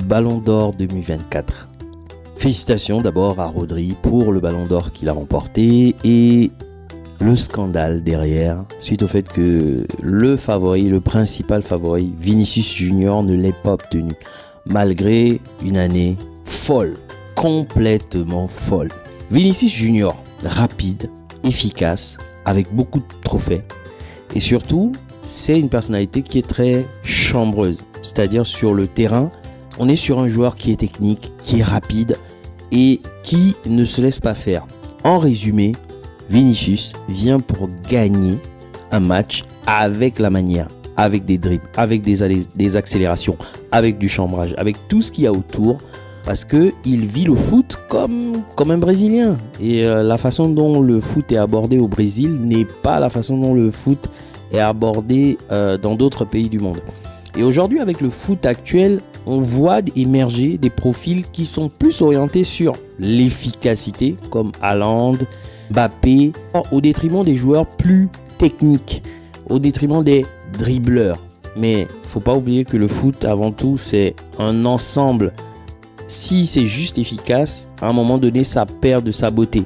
Ballon d'Or 2024. Félicitations d'abord à Rodri pour le Ballon d'Or qu'il a remporté et le scandale derrière, suite au fait que le favori, le principal favori, Vinicius Junior, ne l'ait pas obtenu, malgré une année folle, complètement folle. Vinicius Junior, rapide, efficace, avec beaucoup de trophées, et surtout, c'est une personnalité qui est très chambreuse, c'est-à-dire sur le terrain, on est sur un joueur qui est technique, qui est rapide et qui ne se laisse pas faire. En résumé, Vinicius vient pour gagner un match avec la manière, avec des dribbles, avec des accélérations, avec du chambrage, avec tout ce qu'il y a autour, parce qu'il vit le foot comme un Brésilien. Et la façon dont le foot est abordé au Brésil n'est pas la façon dont le foot est abordé dans d'autres pays du monde. Et aujourd'hui, avec le foot actuel, on voit émerger des profils qui sont plus orientés sur l'efficacité, comme Haaland, Mbappé, au détriment des joueurs plus techniques, au détriment des dribbleurs. Mais faut pas oublier que le foot, avant tout, c'est un ensemble. Si c'est juste efficace, à un moment donné, ça perd de sa beauté.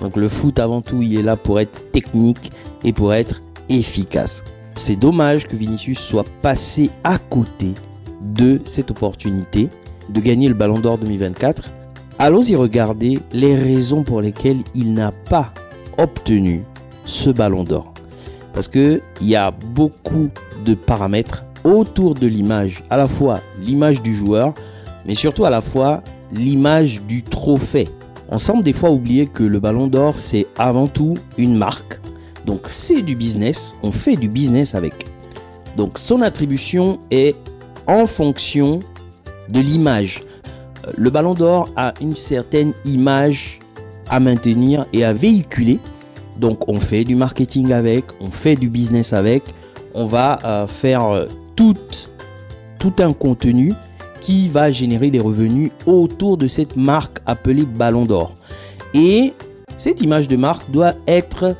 Donc le foot, avant tout, il est là pour être technique et pour être efficace. C'est dommage que Vinicius soit passé à côté de cette opportunité de gagner le Ballon d'Or 2024. Allons-y regarder les raisons pour lesquelles il n'a pas obtenu ce Ballon d'Or. Parce qu'il y a beaucoup de paramètres autour de l'image, à la fois l'image du joueur, mais surtout à la fois l'image du trophée. On semble des fois oublier que le Ballon d'Or, c'est avant tout une marque. Donc c'est du business, on fait du business avec. Donc son attribution est en fonction de l'image. Le Ballon d'Or a une certaine image à maintenir et à véhiculer. Donc on fait du marketing avec, on fait du business avec. On va faire tout un contenu qui va générer des revenus autour de cette marque appelée Ballon d'Or. Et cette image de marque doit être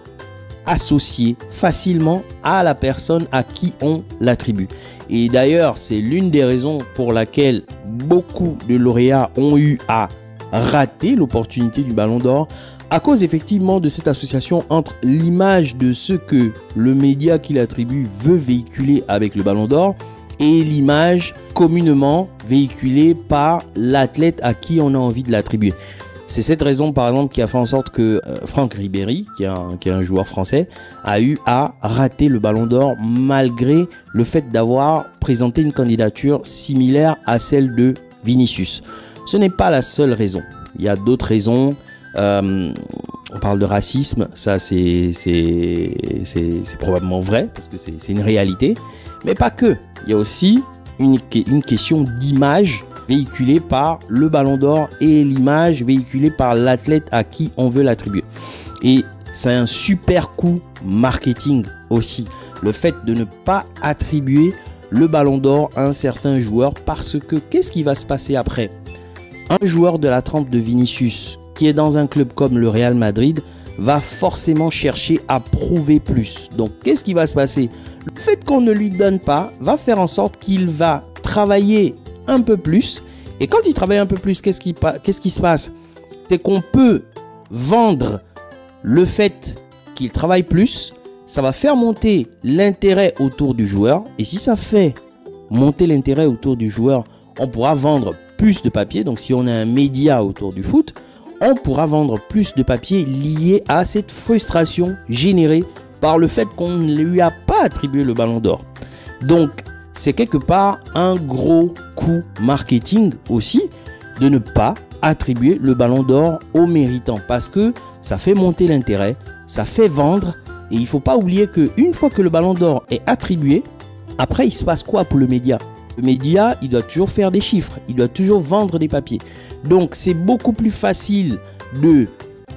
associée facilement à la personne à qui on l'attribue. Et d'ailleurs, c'est l'une des raisons pour laquelle beaucoup de lauréats ont eu à rater l'opportunité du Ballon d'Or, à cause effectivement de cette association entre l'image de ce que le média qui l'attribue veut véhiculer avec le Ballon d'Or et l'image communément véhiculée par l'athlète à qui on a envie de l'attribuer. C'est cette raison, par exemple, qui a fait en sorte que Franck Ribéry, qui est un joueur français, a eu à rater le Ballon d'Or malgré le fait d'avoir présenté une candidature similaire à celle de Vinicius. Ce n'est pas la seule raison. Il y a d'autres raisons. On parle de racisme, ça c'est probablement vrai parce que c'est une réalité. Mais pas que. Il y a aussi une question d'image véhiculée par le Ballon d'Or et l'image véhiculée par l'athlète à qui on veut l'attribuer. Et c'est un super coup marketing aussi. Le fait de ne pas attribuer le Ballon d'Or à un certain joueur parce que qu'est-ce qui va se passer après? Un joueur de la trempe de Vinicius qui est dans un club comme le Real Madrid va forcément chercher à prouver plus. Donc qu'est-ce qui va se passer? Le fait qu'on ne lui donne pas va faire en sorte qu'il va travailler un peu plus, et quand il travaille un peu plus, qu'est-ce qui se passe? C'est qu'on peut vendre le fait qu'il travaille plus, ça va faire monter l'intérêt autour du joueur, et si ça fait monter l'intérêt autour du joueur, on pourra vendre plus de papier. Donc si on a un média autour du foot, on pourra vendre plus de papier lié à cette frustration générée par le fait qu'on ne lui a pas attribué le Ballon d'Or. Donc c'est quelque part un gros coup marketing aussi de ne pas attribuer le Ballon d'Or aux méritants parce que ça fait monter l'intérêt, ça fait vendre et il ne faut pas oublier qu'une fois que le Ballon d'Or est attribué, après il se passe quoi pour le média? Le média, il doit toujours faire des chiffres, il doit toujours vendre des papiers. Donc c'est beaucoup plus facile de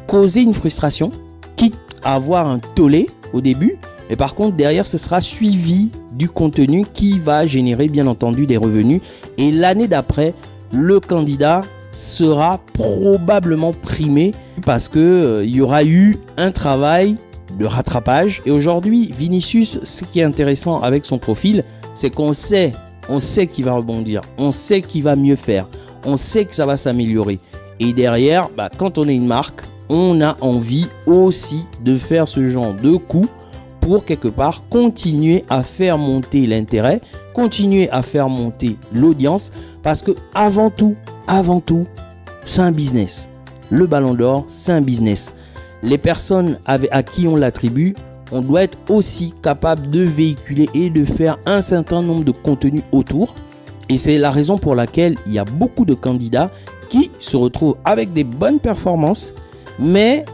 causer une frustration, quitte à avoir un tollé au début, mais par contre derrière ce sera suivi du contenu qui va générer bien entendu des revenus et l'année d'après le candidat sera probablement primé parce que il y aura eu un travail de rattrapage. Et aujourd'hui Vinicius, ce qui est intéressant avec son profil, c'est qu'on sait on sait qu'il va rebondir, on sait qu'il va mieux faire, on sait que ça va s'améliorer. Et derrière, quand on est une marque, on a envie aussi de faire ce genre de coup pour quelque part continuer à faire monter l'intérêt, continuer à faire monter l'audience, parce que avant tout, c'est un business. Le Ballon d'Or, c'est un business. Les personnes à qui on l'attribue, on doit être aussi capable de véhiculer et de faire un certain nombre de contenus autour. Et c'est la raison pour laquelle il y a beaucoup de candidats qui se retrouvent avec des bonnes performances, mais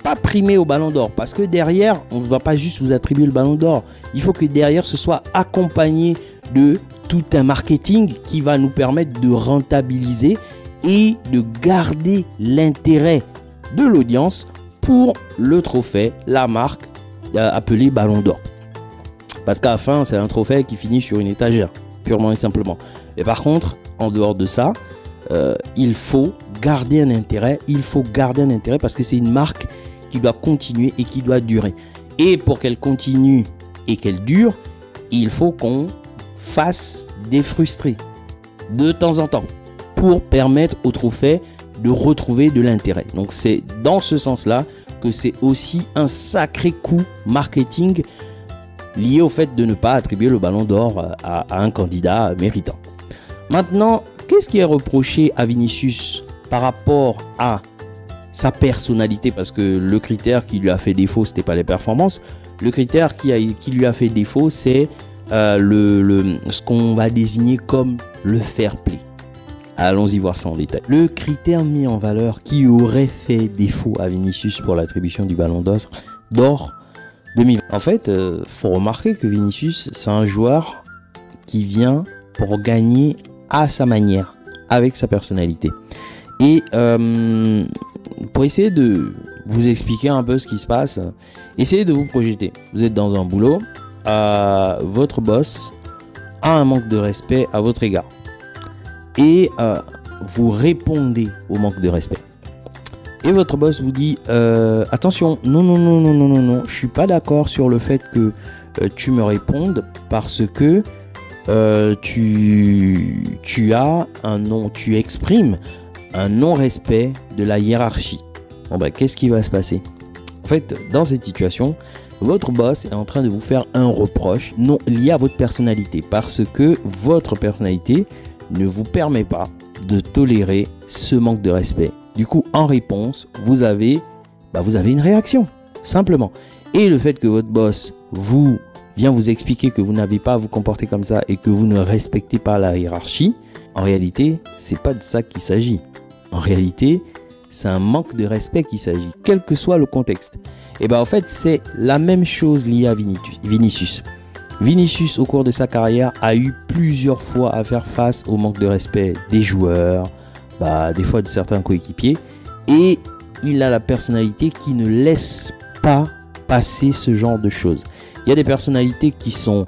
pas primés au Ballon d'Or. Parce que derrière, on ne va pas juste vous attribuer le Ballon d'Or. Il faut que derrière, ce soit accompagné de tout un marketing qui va nous permettre de rentabiliser et de garder l'intérêt de l'audience pour le trophée, la marque appelé Ballon d'Or. Parce qu'à la fin, c'est un trophée qui finit sur une étagère, purement et simplement. Et par contre, en dehors de ça, il faut garder un intérêt. Il faut garder un intérêt parce que c'est une marque qui doit continuer et qui doit durer. Et pour qu'elle continue et qu'elle dure, il faut qu'on fasse des frustrés de temps en temps pour permettre au trophée de retrouver de l'intérêt. Donc c'est dans ce sens-là que c'est aussi un sacré coup marketing lié au fait de ne pas attribuer le Ballon d'Or à un candidat méritant. Maintenant, qu'est-ce qui est reproché à Vinicius par rapport à sa personnalité? Parce que le critère qui lui a fait défaut, c'était pas les performances. Le critère qui lui a fait défaut, c'est ce qu'on va désigner comme le fair play. Allons-y voir ça en détail. Le critère mis en valeur qui aurait fait défaut à Vinicius pour l'attribution du Ballon d'Or 2020. En fait, faut remarquer que Vinicius, c'est un joueur qui vient pour gagner à sa manière, avec sa personnalité. Et pour essayer de vous expliquer un peu ce qui se passe, essayez de vous projeter. Vous êtes dans un boulot, votre boss a un manque de respect à votre égard. Et vous répondez au manque de respect. Et votre boss vous dit attention, non, je suis pas d'accord sur le fait que tu me répondes parce que tu as un non, tu exprimes un non-respect de la hiérarchie. Bon qu'est-ce qui va se passer? En fait, dans cette situation, votre boss est en train de vous faire un reproche non lié à votre personnalité parce que votre personnalité ne vous permet pas de tolérer ce manque de respect. Du coup, en réponse, vous avez une réaction, simplement. Et le fait que votre boss vient vous expliquer que vous n'avez pas à vous comporter comme ça et que vous ne respectez pas la hiérarchie, en réalité, c'est pas de ça qu'il s'agit. En réalité, c'est un manque de respect qu'il s'agit, quel que soit le contexte. Et en fait, c'est la même chose liée à Vinicius. Vinicius, au cours de sa carrière, a eu plusieurs fois à faire face au manque de respect des joueurs, des fois de certains coéquipiers. Et il a la personnalité qui ne laisse pas passer ce genre de choses. Il y a des personnalités qui sont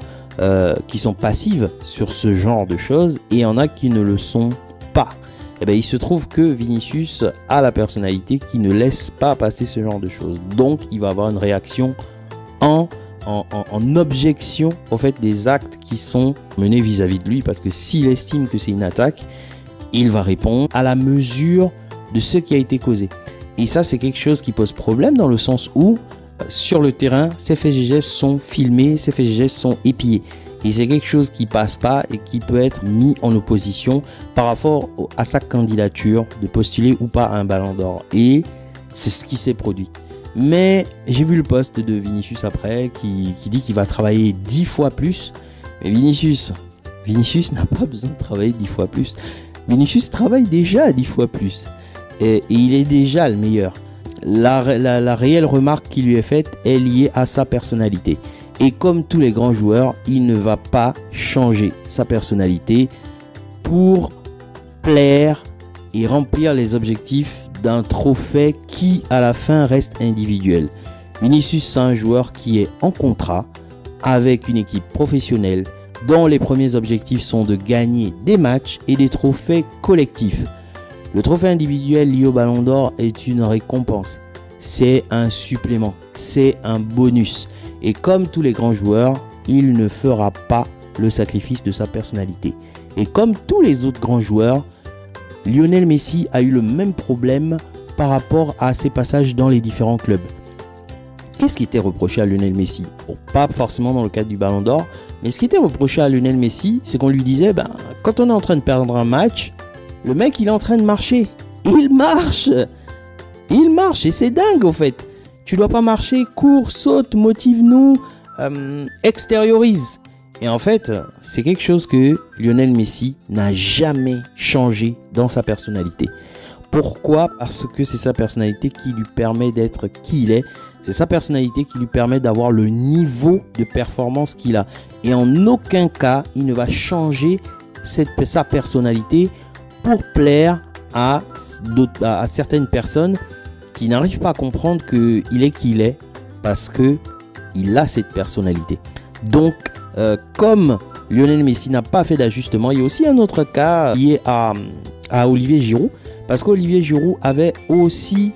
passives sur ce genre de choses et il y en a qui ne le sont pas. Il se trouve que Vinicius a la personnalité qui ne laisse pas passer ce genre de choses. Donc, il va avoir une réaction en objection au fait des actes qui sont menés vis-à-vis de lui, parce que s'il estime que c'est une attaque, il va répondre à la mesure de ce qui a été causé. Et ça, c'est quelque chose qui pose problème dans le sens où sur le terrain, ces faits et gestes sont filmés, ces faits et gestes sont épillés. Et c'est quelque chose qui passe pas et qui peut être mis en opposition par rapport à sa candidature de postuler ou pas à un Ballon d'Or. Et c'est ce qui s'est produit. Mais j'ai vu le post de Vinicius après qui dit qu'il va travailler 10 fois plus. Mais Vinicius n'a pas besoin de travailler 10 fois plus. Vinicius travaille déjà 10 fois plus. Et il est déjà le meilleur. La réelle remarque qui lui est faite est liée à sa personnalité. Et comme tous les grands joueurs, il ne va pas changer sa personnalité pour plaire et remplir les objectifs d'un trophée qui à la fin reste individuel. Vinicius, c'est un joueur qui est en contrat avec une équipe professionnelle dont les premiers objectifs sont de gagner des matchs et des trophées collectifs. Le trophée individuel lié au Ballon d'Or est une récompense. C'est un supplément, c'est un bonus. Et comme tous les grands joueurs, il ne fera pas le sacrifice de sa personnalité. Et comme tous les autres grands joueurs, Lionel Messi a eu le même problème par rapport à ses passages dans les différents clubs. Qu'est-ce qui était reproché à Lionel Messi? Bon, pas forcément dans le cadre du Ballon d'Or, mais ce qui était reproché à Lionel Messi, c'est qu'on lui disait, quand on est en train de perdre un match, le mec il est en train de marcher. Il marche et c'est dingue au fait. Tu dois pas marcher, cours, saute, motive-nous, extériorise. Et en fait, c'est quelque chose que Lionel Messi n'a jamais changé dans sa personnalité. Pourquoi? Parce que c'est sa personnalité qui lui permet d'être qui il est. C'est sa personnalité qui lui permet d'avoir le niveau de performance qu'il a. Et en aucun cas, il ne va changer sa personnalité pour plaire à certaines personnes qui n'arrivent pas à comprendre qu'il est qui il est parce qu'il a cette personnalité. Donc, comme Lionel Messi n'a pas fait d'ajustement, il y a aussi un autre cas lié à Olivier Giroud. Parce qu'Olivier Giroud avait aussi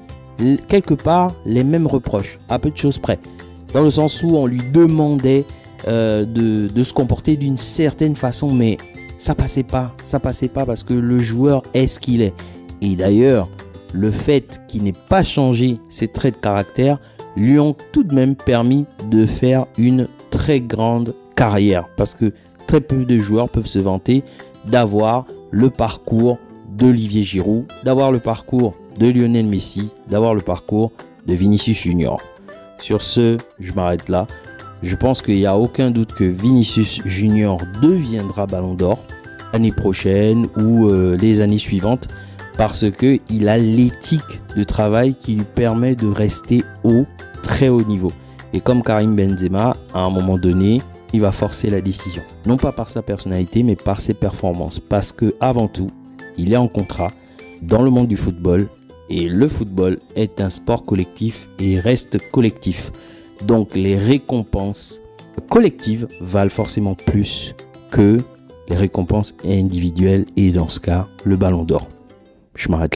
quelque part les mêmes reproches, à peu de choses près. Dans le sens où on lui demandait de se comporter d'une certaine façon, mais ça passait pas parce que le joueur est ce qu'il est. Et d'ailleurs, le fait qu'il n'ait pas changé ses traits de caractère lui ont tout de même permis de faire une très grande carrière. Parce que très peu de joueurs peuvent se vanter d'avoir le parcours d'Olivier Giroud, d'avoir le parcours de Lionel Messi, d'avoir le parcours de Vinicius Junior. Sur ce, je m'arrête là. Je pense qu'il n'y a aucun doute que Vinicius Junior deviendra Ballon d'Or l'année prochaine ou les années suivantes parce qu'il a l'éthique de travail qui lui permet de rester au très haut niveau. Et comme Karim Benzema, à un moment donné, il va forcer la décision. Non pas par sa personnalité, mais par ses performances. Parce que avant tout, il est en contrat dans le monde du football et le football est un sport collectif et reste collectif. Donc les récompenses collectives valent forcément plus que les récompenses individuelles et dans ce cas, le Ballon d'Or. Je m'arrête là.